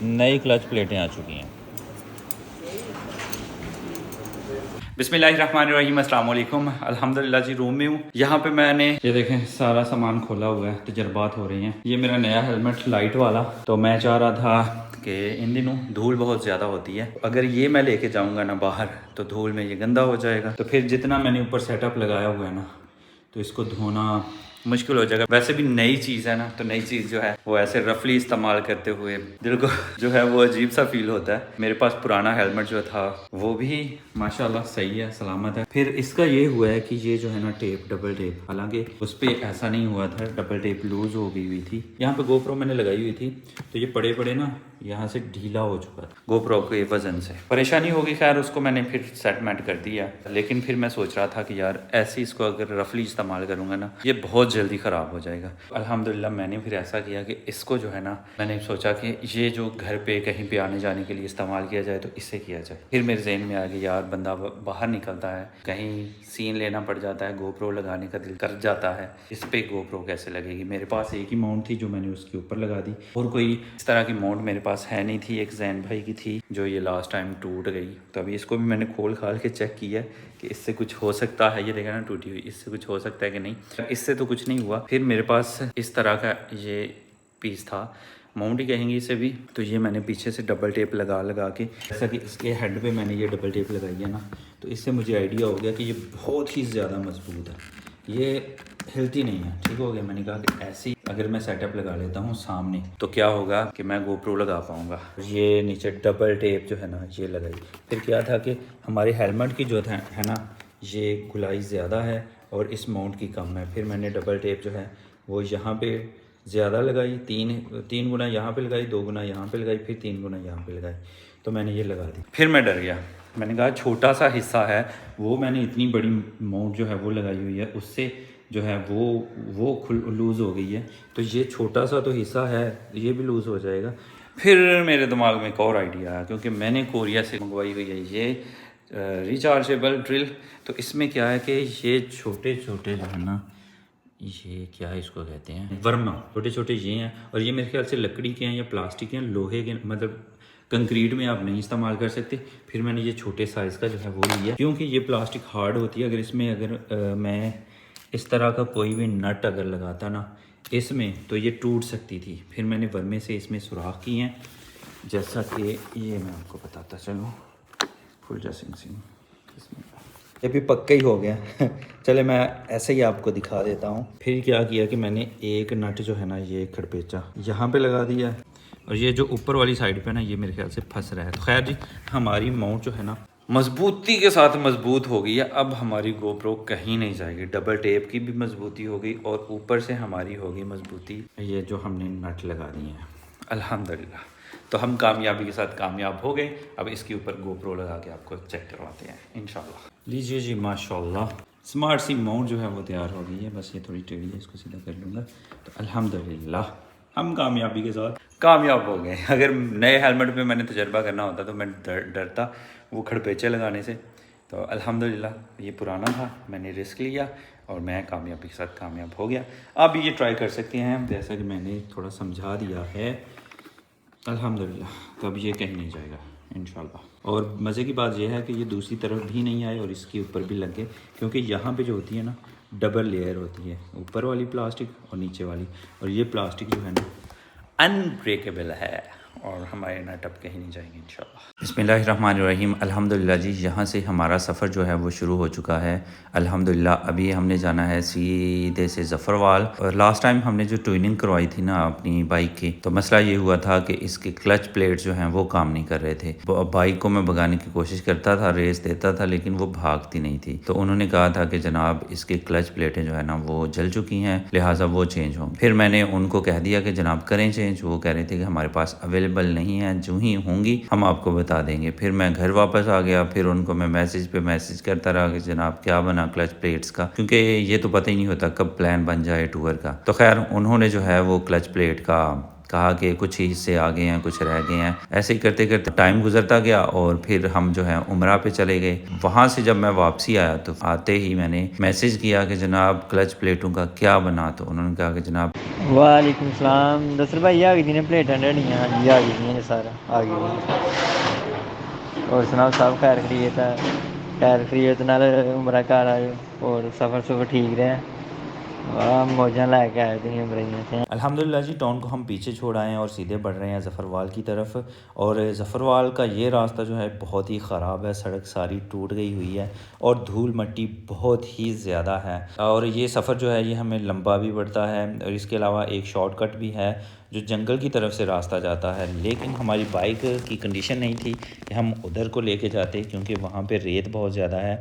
नई क्लच प्लेटें आ चुकी हैं। बिस्मिल्लाहिर्रहमानिर्रहीम, अस्सलाम वालेकुम। अल्हम्दुलिल्लाह जी रूम में हूँ। यहाँ पे मैंने ये देखें सारा सामान खोला हुआ है, तजर्बात हो रही हैं। ये मेरा नया हेलमेट लाइट वाला, तो मैं चाह रहा था कि इन दिनों धूल बहुत ज़्यादा होती है, अगर ये मैं लेके जाऊँगा ना बाहर तो धूल में ये गंदा हो जाएगा। तो फिर जितना मैंने ऊपर सेटअप लगाया हुआ है ना, तो इसको धोना मुश्किल हो जाएगा। वैसे भी नई चीज़ है ना, तो नई चीज़ जो है वो ऐसे रफली इस्तेमाल करते हुए दिल को जो है वो अजीब सा फील होता है। मेरे पास पुराना हेलमेट जो था वो भी माशाल्लाह सही है, सलामत है। फिर इसका ये हुआ है कि ये जो है ना टेप, डबल टेप, हालांकि उस पर ऐसा नहीं हुआ था, डबल टेप लूज हो गई हुई थी। यहाँ पे गोप्रो मैंने लगाई हुई थी, तो ये पड़े पड़े ना यहाँ से ढीला हो चुका था गोप्रो के वजन से, परेशानी होगी। खैर उसको मैंने फिर सेटमेंट कर दिया, लेकिन फिर मैं सोच रहा था कि यार ऐसे इसको अगर रफली इस्तेमाल करूंगा ना, ये बहुत जल्दी ख़राब हो जाएगा। अल्हम्दुलिल्लाह मैंने फिर ऐसा किया कि इसको जो है ना, मैंने सोचा कि ये जो घर पे कहीं पे आने जाने के लिए इस्तेमाल किया जाए तो इससे किया जाए। फिर मेरे जहन में आ गया यार बंदा बाहर निकलता है, कहीं सीन लेना पड़ जाता है, गोप्रो लगाने का दिल कर जाता है, इस पर गोप्रो कैसे लगेगी। मेरे पास एक ही माउंट थी जो मैंने उसके ऊपर लगा दी, और कोई इस तरह की माउंट मेरे पास है नहीं थी। एक जैन भाई की थी जो ये लास्ट टाइम टूट गई, तो अभी इसको भी मैंने खोल खाल के चेक किया कि इससे कुछ हो सकता है। ये देखा ना टूटी हुई, इससे कुछ हो सकता है कि नहीं। इससे तो कुछ नहीं हुआ। फिर मेरे पास इस तरह का ये पीस था, माउंट ही कहेंगे इसे भी, तो ये मैंने पीछे से डबल टेप लगा के, जैसा कि इसके हेड पे मैंने ये डबल टेप लगाई है ना, तो इससे मुझे आइडिया हो गया कि ये बहुत ही ज़्यादा मजबूत है, ये हिलती नहीं है। ठीक हो गया। मैंने कहा कि ऐसी अगर मैं सेटअप लगा लेता हूँ सामने तो क्या होगा कि मैं गोप्रो लगा पाऊँगा। ये नीचे डबल टेप जो है ना ये लगाई। फिर क्या था कि हमारे हेलमेट की जो है ना, ये गुलाई ज़्यादा है और इस माउंट की कम है। फिर मैंने डबल टेप जो है वो यहाँ पे ज़्यादा लगाई, तीन गुना यहाँ पे लगाई, 2 गुना यहाँ पे लगाई, फिर 3 गुना यहाँ पे लगाई, तो मैंने ये लगा दी। फिर मैं डर गया, मैंने कहा छोटा सा हिस्सा है, वो मैंने इतनी बड़ी माउंट जो है वो लगाई हुई है, उससे जो है वो लूज़ हो गई है, तो ये छोटा सा तो हिस्सा है, ये भी लूज़ हो जाएगा। फिर मेरे दिमाग में एक और आइडिया आया, क्योंकि मैंने कोरिया से मंगवाई हुई है ये रिचार्जेबल ड्रिल। तो इसमें क्या है कि ये छोटे छोटे जो है ना, ये क्या है इसको कहते हैं, वर्मा, छोटे छोटे ये हैं, और ये मेरे ख्याल से लकड़ी के हैं या प्लास्टिक के हैं, लोहे के, मतलब कंक्रीट में आप नहीं इस्तेमाल कर सकते। फिर मैंने ये छोटे साइज़ का जो है वो लिया, क्योंकि ये प्लास्टिक हार्ड होती है। अगर इसमें मैं इस तरह का कोई भी नट अगर लगाता ना इसमें, तो ये टूट सकती थी। फिर मैंने वर्मे से इसमें सुराख किए हैं, जैसा कि ये मैं आपको बताता चलूँ। फुल ड्रेसिंग सीन इसमें ये भी पक्का ही हो गया। चले मैं ऐसे ही आपको दिखा देता हूँ। फिर क्या किया कि मैंने एक नट जो है ना, ये खड़पेचा यहाँ पे लगा दिया, और ये जो ऊपर वाली साइड पे ना ये मेरे ख्याल से फंस रहा है। तो खैर जी, हमारी माउंट जो है ना मजबूती के साथ मजबूत हो गई है। अब हमारी गोप्रो कहीं नहीं जाएगी। डबल टेप की भी मजबूती हो गई और ऊपर से हमारी होगी मजबूती ये जो हमने नट लगा दिए हैं, अल्हम्दुलिल्लाह। तो हम कामयाबी के साथ कामयाब हो गए। अब इसके ऊपर गोप्रो लगा के आपको चेक करवाते हैं इंशाल्लाह। लीजिए जी, माशाल्लाह स्मार्ट सी माउंट जो है वो तैयार हो गई है। बस ये थोड़ी टेढ़ी है, इसको सीधा कर लूँगा। तो अल्हम्दुलिल्लाह हम कामयाबी के साथ कामयाब हो गए। अगर नए हेलमेट पे मैंने तजर्बा करना होता तो मैं डरता वो खड़पेचे लगाने से। तो अल्हम्दुलिल्लाह ये पुराना था, मैंने रिस्क लिया और मैं कामयाबी के साथ कामयाब हो गया। आप ये ट्राई कर सकते हैं, जैसा कि मैंने थोड़ा समझा दिया है अल्हम्दुलिल्लाह। तो अब ये कहीं नहीं जाएगा इंशाल्लाह। और मज़े की बात यह है कि ये दूसरी तरफ भी नहीं आए और इसके ऊपर भी लगे, क्योंकि यहाँ पे जो होती है ना डबल लेयर होती है, ऊपर वाली प्लास्टिक और नीचे वाली, और ये प्लास्टिक जो है ना अनब्रेकेबल है और हमारे नट अब कहीं नहीं जाएंगे इंशाल्लाह। बिस्मिल्लाहिर्रहमानिर्रहीम। अल्हम्दुलिल्लाह जी, यहाँ से हमारा सफ़र जो है वो शुरू हो चुका है अल्हम्दुलिल्लाह। अभी हमने जाना है सीधे से ज़फ़रवाल। और लास्ट टाइम हमने जो ट्यूनिंग करवाई थी ना अपनी बाइक की, तो मसला ये हुआ था कि इसके क्लच प्लेट जो हैं वो काम नहीं कर रहे थे। बाइक को मैं भगाने की कोशिश करता था, रेस देता था, लेकिन वो भागती नहीं थी। तो उन्होंने कहा था कि जनाब इसकी क्लच प्लेटें जो है ना वो जल चुकी हैं, लिहाजा वो चेंज हों। फिर मैंने उनको कह दिया कि जनाब करें चेंज। वो कह रहे थे कि हमारे पास अवेलेबल नहीं है, जो ही होंगी हम आपको बता देंगे। फिर मैं घर वापस आ गया। फिर उनको मैं मैसेज पे मैसेज करता रहा कि जनाब क्या बना क्लच प्लेट्स का, क्योंकि ये तो पता ही नहीं होता कब प्लान बन जाए टूर का। तो खैर उन्होंने जो है वो क्लच प्लेट का कहा कि कुछ ही हिस्से आ गए हैं, कुछ रह गए हैं। ऐसे ही करते करते टाइम गुजरता गया और फिर हम जो है उम्रा पे चले गए। वहाँ से जब मैं वापसी आया तो आते ही मैंने मैसेज किया कि जनाब क्लच प्लेटों का क्या बना, तो उन्होंने कहा कि जनाब वालेकुम सलाम। दसर भाई आ गई ने प्लेटां ढड़ियां? हाँ जी आ गई सारा आ गई। और सुनाओ सब खैर खरीत है? खैर खरीत नाल उमरा घर आए और सफ़र सुफर ठीक रहा? वाह मौजा लैके आए तुम उमरा। अल्हम्दुलिल्लाह जी, टाउन को हम पीछे छोड़ आए हैं और सीधे बढ़ रहे हैं ज़फ़रवाल की तरफ। और ज़फ़रवाल का ये रास्ता जो है बहुत ही ख़राब है, सड़क सारी टूट गई हुई है और धूल मट्टी बहुत ही ज़्यादा है। और ये सफ़र जो है ये हमें लंबा भी पड़ता है और इसके अलावा एक शॉर्टकट भी है जो जंगल की तरफ से रास्ता जाता है। लेकिन हमारी बाइक की कंडीशन नहीं थी कि हम उधर को लेके जाते, क्योंकि वहाँ पे रेत बहुत ज़्यादा है।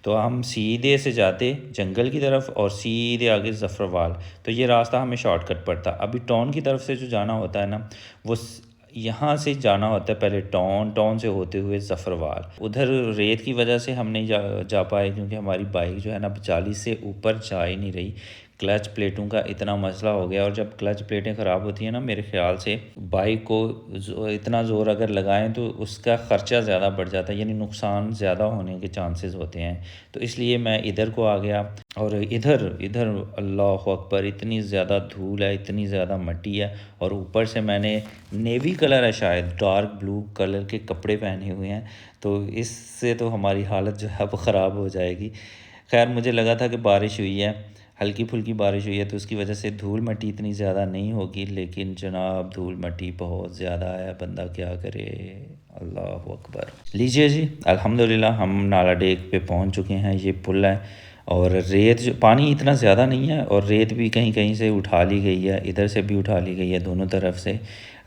तो हम सीधे से जाते जंगल की तरफ और सीधे आगे ज़फ़रवाल, तो ये रास्ता हमें शॉर्टकट पड़ता। अभी टाउन की तरफ से जो जाना होता है ना, वो यहाँ से जाना होता है पहले टाउन से होते हुए ज़फ़रवाल। उधर रेत की वजह से हम नहीं जा पाए, क्योंकि हमारी बाइक जो है ना 40 से ऊपर जा ही नहीं रही। क्लच प्लेटों का इतना मसला हो गया, और जब क्लच प्लेटें ख़राब होती हैं ना, मेरे ख़्याल से बाइक को इतना ज़ोर अगर लगाएं तो उसका ख़र्चा ज़्यादा बढ़ जाता है, यानी नुकसान ज़्यादा होने के चांसेस होते हैं। तो इसलिए मैं इधर को आ गया। और इधर इधर अल्लाह अकबर, इतनी ज़्यादा धूल है, इतनी ज़्यादा मट्टी है, और ऊपर से मैंने नेवी कलर है शायद डार्क ब्लू कलर के कपड़े पहने हुए हैं, तो इससे तो हमारी हालत जो है वो ख़राब हो जाएगी। खैर मुझे लगा था कि बारिश हुई है, हल्की फुल्की बारिश हुई है, तो उसकी वजह से धूल मट्टी इतनी ज़्यादा नहीं होगी, लेकिन जनाब धूल मट्टी बहुत ज़्यादा है, बंदा क्या करे। अल्लाह अकबर। लीजिए जी, अल्हम्दुलिल्लाह हम नाला डेक पे पहुंच चुके हैं। ये पुल है और रेत जो पानी इतना ज़्यादा नहीं है, और रेत भी कहीं कहीं से उठा ली गई है, इधर से भी उठा ली गई है, दोनों तरफ से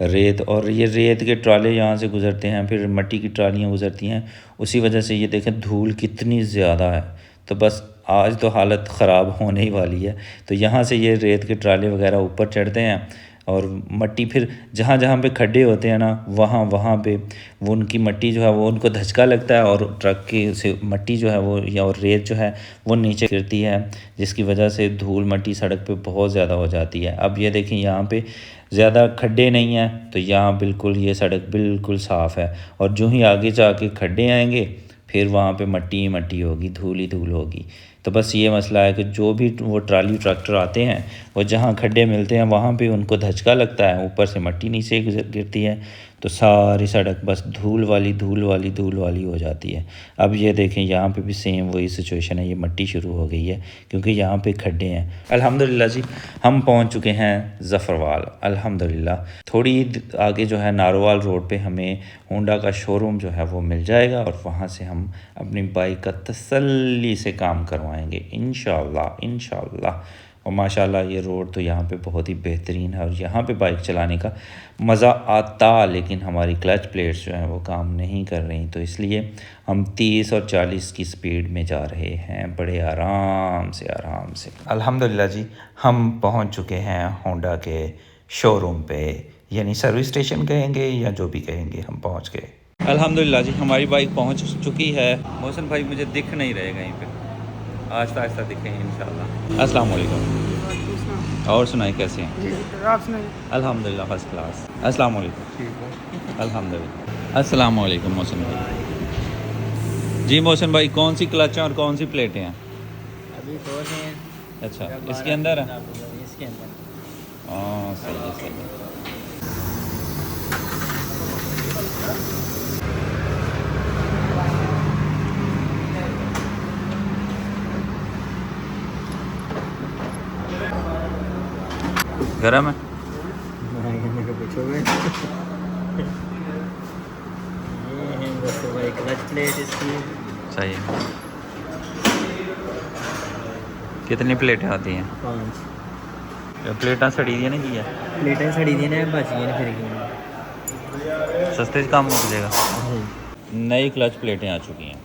रेत। और ये रेत के ट्राले यहाँ से गुज़रते हैं, फिर मट्टी की ट्रालियाँ गुज़रती हैं, उसी वजह से ये देखें धूल कितनी ज़्यादा है। तो बस आज तो हालत ख़राब होने ही वाली है। तो यहाँ से ये रेत के ट्राले वगैरह ऊपर चढ़ते हैं, और मट्टी फिर जहाँ जहाँ पे खड्डे होते हैं ना, वहाँ वहाँ पे वो उनकी मट्टी जो है वो उनको धचका लगता है, और ट्रक के से मट्टी जो है वो या और रेत जो है वो नीचे गिरती है, जिसकी वजह से धूल मट्टी सड़क पे बहुत ज़्यादा हो जाती है। अब ये देखें यहाँ पे ज़्यादा खड्डे नहीं हैं, तो यहाँ बिल्कुल ये सड़क बिल्कुल साफ़ है, और जो ही आगे जाके खड्डे आएंगे फिर वहाँ पे मट्टी ही मट्टी होगी, धूल ही धूल होगी। तो बस ये मसला है कि जो भी वो ट्राली ट्रैक्टर आते हैं, वो जहाँ खड्डे मिलते हैं वहाँ पे उनको धचका लगता है, ऊपर से मट्टी नीचे गिरती है, तो सारी सड़क बस धूल वाली हो जाती है। अब ये देखें यहाँ पे भी सेम वही सिचुएशन है, ये मट्टी शुरू हो गई है क्योंकि यहाँ पे खड्डे हैं। अल्हम्दुलिल्लाह जी, हम पहुँच चुके हैं ज़फ़रवाल अल्हम्दुलिल्लाह। थोड़ी आगे जो है नारोवाल रोड पे हमें होंडा का शोरूम जो है वो मिल जाएगा, और वहाँ से हम अपनी बाइक का तसल्ली से काम करवाएंगे इंशाअल्लाह। और माशाल्लाह ये रोड तो यहाँ पे बहुत ही बेहतरीन है, और यहाँ पे बाइक चलाने का मज़ा आता, लेकिन हमारी क्लच प्लेट्स जो हैं वो काम नहीं कर रही, तो इसलिए हम 30 और 40 की स्पीड में जा रहे हैं, बड़े आराम से अल्हम्दुलिल्लाह जी, हम पहुँच चुके हैं होंडा के शोरूम पे, यानी सर्विस स्टेशन कहेंगे या जो भी कहेंगे, हम पहुँच गए। अल्हम्दुलिल्लाह जी, हमारी बाइक पहुँच चुकी है। मोहसिन भाई मुझे दिख नहीं रहे कहीं पे, आहिस्ता आहिस्ता दिखेंगे इंशाल्लाह। अस्सलाम वालेकुम। और सुनाए कैसे हैं? आप सुनाइए। अल्हम्दुलिल्लाह फर्स्ट क्लास। अस्सलाम वालेकुम। अल्हम्दुलिल्लाह। अस्सलाम वालेकुम मोहसिन भाई। जी मोहसिन भाई, कौन सी क्लच हैं और कौन सी प्लेटें हैं? अभी खोल रहे हैं। अच्छा, इसके अंदर है? इसके अंदर। हाँ सही है सही है। गरम है? पूछोगे ये है बस भाई क्लच प्लेट इसकी। सही है। कितनी प्लेटें आती हैं? 5 प्लेटा सड़ी दी नहीं की है? प्लेटें सड़ी दी ने बच गई फिर की सस्ते से काम मुक जाएगा। नई क्लच प्लेटें आ चुकी हैं।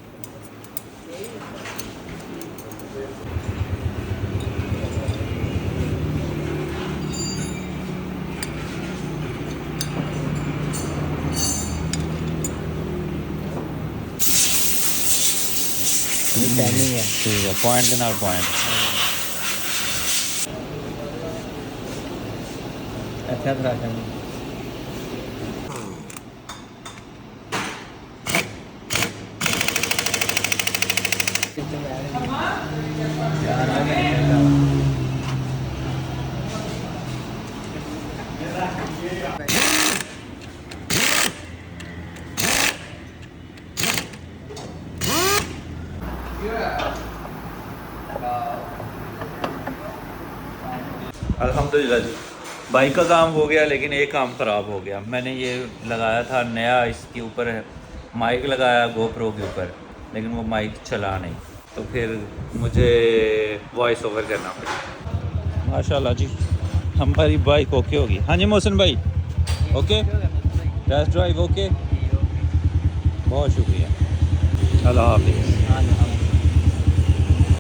ठीक है, पॉइंट के नाल पॉइंट। अच्छा अल्हम्दुलिल्लाह जी, बाइक का काम हो गया, लेकिन एक काम ख़राब हो गया। मैंने ये लगाया था नया, इसके ऊपर माइक लगाया गोप्रो के ऊपर, लेकिन वो माइक चला नहीं, तो फिर मुझे वॉइस ओवर करना पड़ा। माशाल्लाह जी, हमारी बाइक ओके होगी। हाँ जी मोहसिन भाई, ओके टेस्ट ड्राइव ओके, बहुत शुक्रिया, अल्लाह हाफिज़।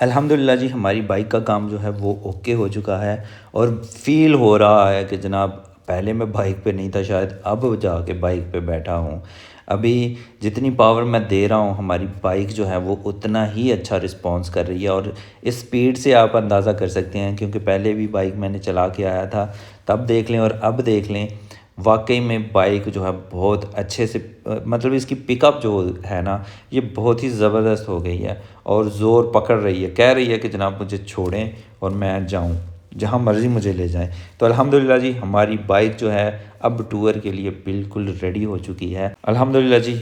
अल्हम्दुलिल्लाह जी, हमारी बाइक का काम जो है वो ओके हो चुका है और फ़ील हो रहा है कि जनाब पहले मैं बाइक पे नहीं था, शायद अब जाके बाइक पे बैठा हूँ। अभी जितनी पावर मैं दे रहा हूँ, हमारी बाइक जो है वो उतना ही अच्छा रिस्पॉन्स कर रही है और इस स्पीड से आप अंदाज़ा कर सकते हैं, क्योंकि पहले भी बाइक मैंने चला के आया था, तब देख लें और अब देख लें, वाकई में बाइक जो है बहुत अच्छे से मतलब इसकी पिकअप जो है ना, ये बहुत ही ज़बरदस्त हो गई है और ज़ोर पकड़ रही है, कह रही है कि जनाब मुझे छोड़ें और मैं जाऊं, जहां मर्ज़ी मुझे ले जाएं। तो अल्हम्दुलिल्लाह जी, हमारी बाइक जो है अब टूर के लिए बिल्कुल रेडी हो चुकी है। अल्हम्दुलिल्लाह जी,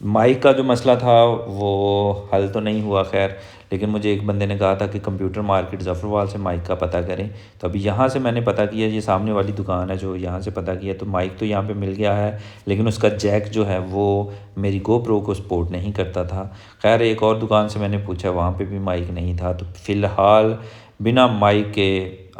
माइक का जो मसला था वो हल तो नहीं हुआ खैर, लेकिन मुझे एक बंदे ने कहा था कि कंप्यूटर मार्केट ज़फ़रवाल से माइक का पता करें, तो अभी यहाँ से मैंने पता किया, ये सामने वाली दुकान है जो यहाँ से पता किया, तो माइक तो यहाँ पे मिल गया है, लेकिन उसका जैक जो है वो मेरी GoPro को सपोर्ट नहीं करता था। खैर एक और दुकान से मैंने पूछा, वहाँ पे भी माइक नहीं था, तो फ़िलहाल बिना माइक के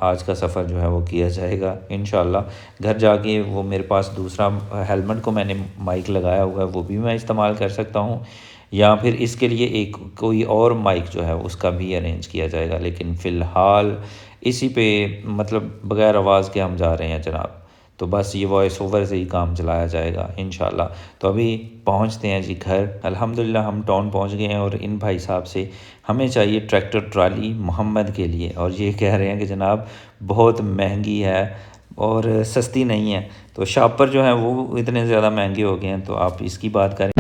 आज का सफ़र जो है वो किया जाएगा इंशाल्लाह। घर जाके वो मेरे पास दूसरा हेलमेट को मैंने माइक लगाया हुआ है, वो भी मैं इस्तेमाल कर सकता हूँ, या फिर इसके लिए एक कोई और माइक जो है उसका भी अरेंज किया जाएगा, लेकिन फ़िलहाल इसी पे मतलब बग़ैर आवाज़ के हम जा रहे हैं जनाब। तो बस ये वॉइस ओवर से ही काम चलाया जाएगा इंशाल्लाह। तो अभी पहुंचते हैं जी घर। अल्हम्दुलिल्लाह हम टाउन पहुंच गए हैं और इन भाई साहब से हमें चाहिए ट्रैक्टर ट्राली मोहम्मद के लिए, और ये कह रहे हैं कि जनाब बहुत महंगी है और सस्ती नहीं है। तो शापर जो है वो इतने ज़्यादा महंगे हो गए हैं, तो आप इसकी बात करें।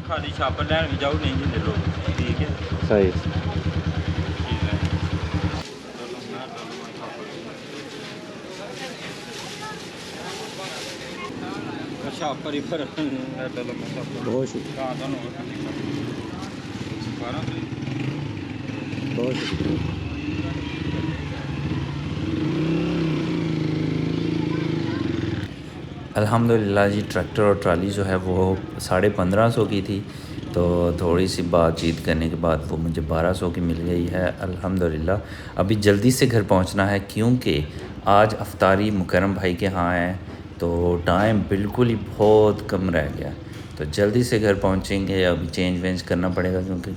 खाली शापर लैन भी जाओ नहीं जी लोग, ठीक है सही शापर ही पर बहुत शुक्रिया, बहुत शुक्रिया। अल्हम्दुलिल्लाह जी, ट्रैक्टर और ट्राली जो है वो 1550 की थी, तो थोड़ी सी बातचीत करने के बाद वो मुझे 1200 की मिल गई है अल्हम्दुलिल्लाह। अभी जल्दी से घर पहुंचना है क्योंकि आज अफ्तारी मुकरम भाई के यहाँ है, तो टाइम बिल्कुल ही बहुत कम रह गया, तो जल्दी से घर पहुंचेंगे। अभी चेंज वेंज करना पड़ेगा क्योंकि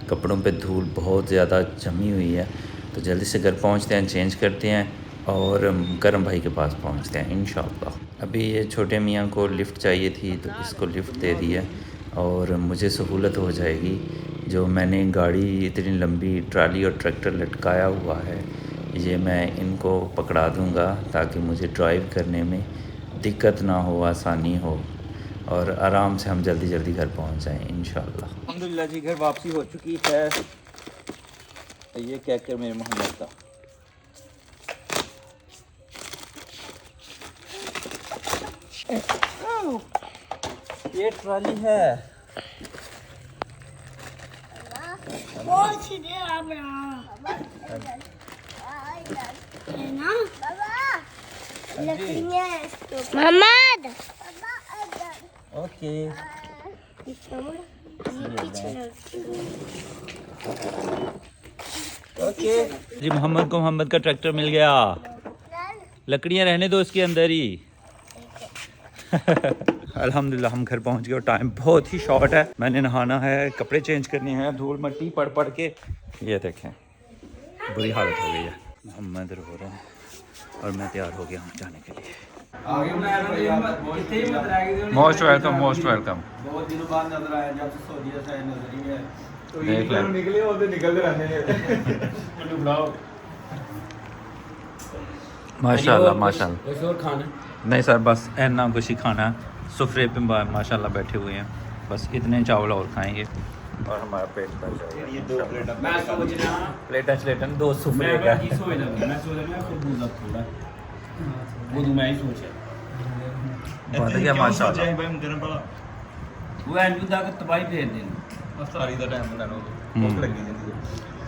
कपड़ों पे धूल बहुत ज़्यादा जमी हुई है, तो जल्दी से घर पहुंचते हैं, चेंज करते हैं और मुकरम भाई के पास पहुंचते हैं इंशाअल्लाह। अभी ये छोटे मियाँ को लिफ़्ट चाहिए थी, तो इसको लिफ़्ट दे दी है और मुझे सहूलत हो जाएगी। जो मैंने गाड़ी इतनी लंबी ट्राली और ट्रैक्टर लटकाया हुआ है, ये मैं इनको पकड़ा दूँगा ताकि मुझे ड्राइव करने में दिक्कत ना हो, आसानी हो और आराम से हम जल्दी जल्दी घर पहुँच जाएँ इंशाअल्लाह। अल्हम्दुलिल्लाह जी, घर वापसी हो चुकी है। ये क्या कर मेरे मोहम्मद का ये ट्राली है। मोहम्मद ओके ओके जी, मोहम्मद का ट्रैक्टर मिल गया। लकड़ियां रहने दो इसके अंदर ही। अल्हम्दुलिल्लाह हम घर पहुंच गए और टाइम बहुत ही शॉर्ट है। मैंने नहाना है, कपड़े चेंज करने हैं, धूल मिट्टी पड़ पड़ के ये देखें बुरी हालत हो गई है। मोहम्मद रो रहे हैं और मैं तैयार हो गया हूँ जाने के लिए। Most welcome, most welcome. बहुत दिनों बाद नजर आया, जब से सऊदीया से नजर ही है, तो ये देख लें। निकले होते निकलते रहते हैं। बुलाओ माशाल्लाह माशाल्लाह। कुछ और खाना नहीं सर, बस इतना कुछ ही खाना है। सुफरे पे माशाल्लाह बैठे हुए हैं, बस इतने चावल और खाएंगे और हमारा पेट भर जाएगा। ये 2 प्लेट मैं सोचना प्लेटन 2 सुफरे मैं का। की सोच रहा मैं सोच रहा खुद बुझा थोड़ा वो मैं ही सोचा बन गया माशाल्लाह। भाई मुकरम पड़ा वो एंड तक तबाही भेज देना। ਅਫਤਾਰੀ ਦਾ ਟਾਈਮ ਲੈ ਲਓ ਹੂੰ। ਭੁੱਖ ਲੱਗੀ ਜਾਂਦੀ ਹੈ